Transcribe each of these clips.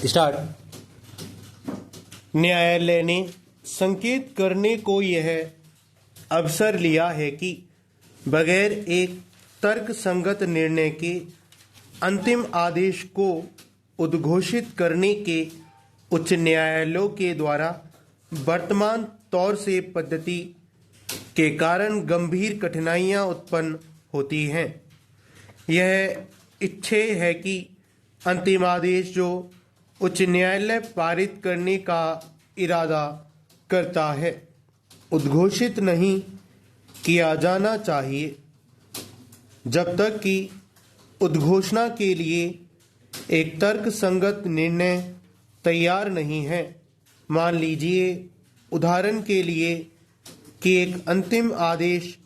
Start. न्यायालय ने संकेत करने को यह अवसर लिया है कि बगैर एक तर्कसंगत निर्णय के अंतिम आदेश को उद्घोषित करने के उच्च न्यायालयों के द्वारा वर्तमान तौर से पद्धति के कारण गंभीर कठिनाइयां उत्पन्न होती हैं। यह इच्छेय है कि अंतिम आदेश जो उच्च न्यायालय पारित करने का इरादा करता है उद्घोषित नहीं किया जाना चाहिए जब तक कि उद्घोषणा के लिए एक तर्कसंगत निर्णय तैयार नहीं है। मान लीजिए उदाहरण के लिए कि एक अंतिम आदेश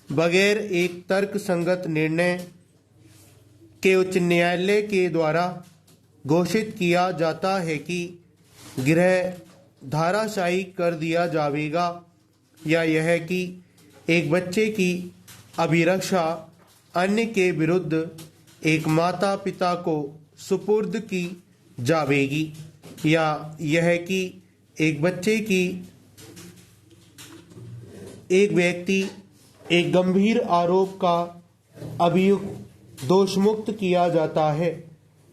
बगैर एक तर्कसंगत निर्णय के उच्च न्यायालय के द्वारा घोषित किया जाता है कि गृह धाराशायी कर दिया जाएगा, या यह कि एक बच्चे की अभिरक्षा अन्य के विरुद्ध एक माता पिता को सुपुर्द की जाएगी, या यह कि एक बच्चे की एक व्यक्ति एक गंभीर आरोप का अभियुक्त दोषमुक्त किया जाता है,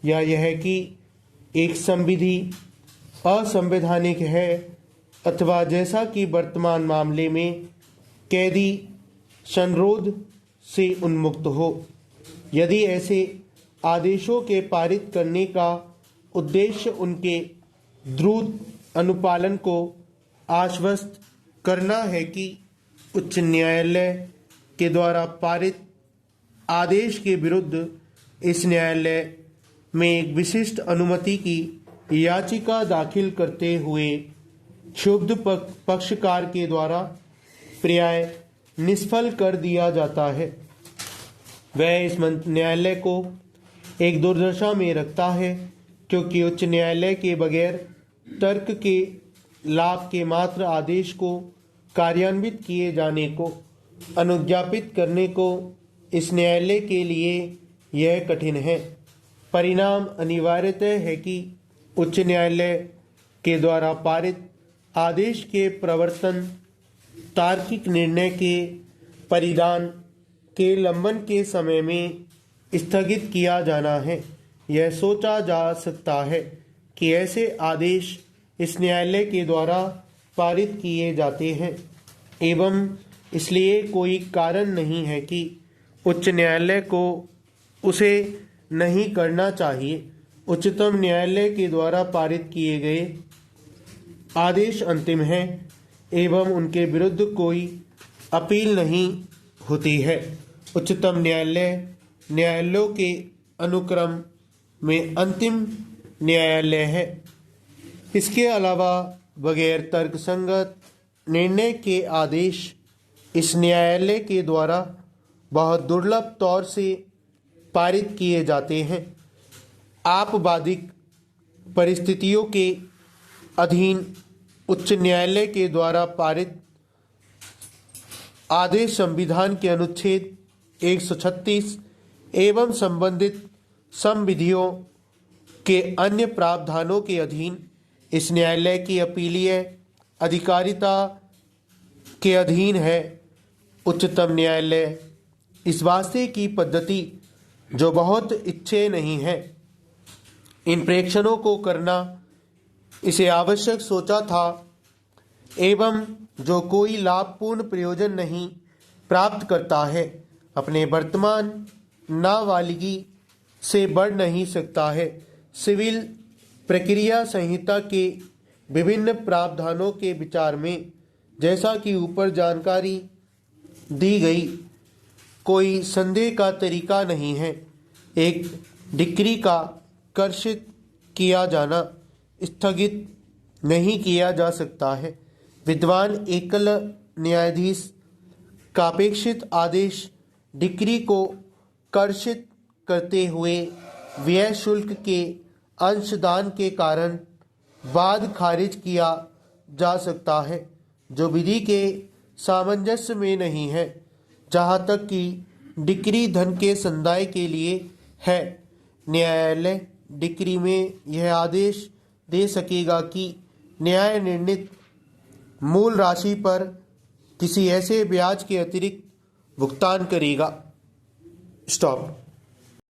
या यह कि एक संविधि असंवैधानिक है, अथवा जैसा कि वर्तमान मामले में कैदी संरोध से उन्मुक्त हो। यदि ऐसे आदेशों के पारित करने का उद्देश्य उनके द्रुत अनुपालन को आश्वस्त करना है कि उच्च न्यायालय के द्वारा पारित आदेश के विरुद्ध इस न्यायालय में एक विशिष्ट अनुमति की याचिका दाखिल करते हुए क्षुब्ध पक्षकार के द्वारा पर्याय निष्फल कर दिया जाता है, वह इस न्यायालय को एक दुर्दशा में रखता है, क्योंकि उच्च न्यायालय के बगैर तर्क के लाभ के मात्र आदेश को कार्यान्वित किए जाने को अनुज्ञापित करने को इस न्यायालय के लिए यह कठिन है। परिणाम अनिवार्यतः है कि उच्च न्यायालय के द्वारा पारित आदेश के प्रवर्तन तार्किक निर्णय के परिधान के लंबन के समय में स्थगित किया जाना है। यह सोचा जा सकता है कि ऐसे आदेश इस न्यायालय के द्वारा पारित किए जाते हैं एवं इसलिए कोई कारण नहीं है कि उच्च न्यायालय को उसे नहीं करना चाहिए। उच्चतम न्यायालय के द्वारा पारित किए गए आदेश अंतिम हैं एवं उनके विरुद्ध कोई अपील नहीं होती है। उच्चतम न्यायालय न्यायालयों के अनुक्रम में अंतिम न्यायालय है। इसके अलावा बगैर तर्कसंगत निर्णय के आदेश इस न्यायालय के द्वारा बहुत दुर्लभ तौर से पारित किए जाते हैं। आपवादिक परिस्थितियों के अधीन उच्च न्यायालय के द्वारा पारित आदेश संविधान के अनुच्छेद 136 एवं संबंधित संविधियों के अन्य प्रावधानों के अधीन इस न्यायालय की अपीलीय अधिकारिता के अधीन है। उच्चतम न्यायालय इस वास्ते की पद्धति जो बहुत इच्छेय नहीं है, इन प्रेक्षणों को करना इसे आवश्यक सोचा था एवं जो कोई लाभपूर्ण प्रयोजन नहीं प्राप्त करता है, अपने वर्तमान नाबालिगी से बढ़ नहीं सकता है। सिविल प्रक्रिया संहिता के विभिन्न प्रावधानों के विचार में जैसा कि ऊपर जानकारी दी गई, कोई संदेह का तरीका नहीं है। एक डिक्री का कर्षित किया जाना स्थगित नहीं किया जा सकता है। विद्वान एकल न्यायाधीश का अपेक्षित आदेश डिक्री को कर्षित करते हुए व्यय शुल्क के अंशदान के कारण वाद खारिज किया जा सकता है, जो विधि के सामंजस्य में नहीं है। जहाँ तक कि डिक्री धन के संदाय के लिए है, न्यायालय डिक्री में यह आदेश दे सकेगा कि न्याय निर्णीत मूल राशि पर किसी ऐसे ब्याज के अतिरिक्त भुगतान करेगा। स्टॉप।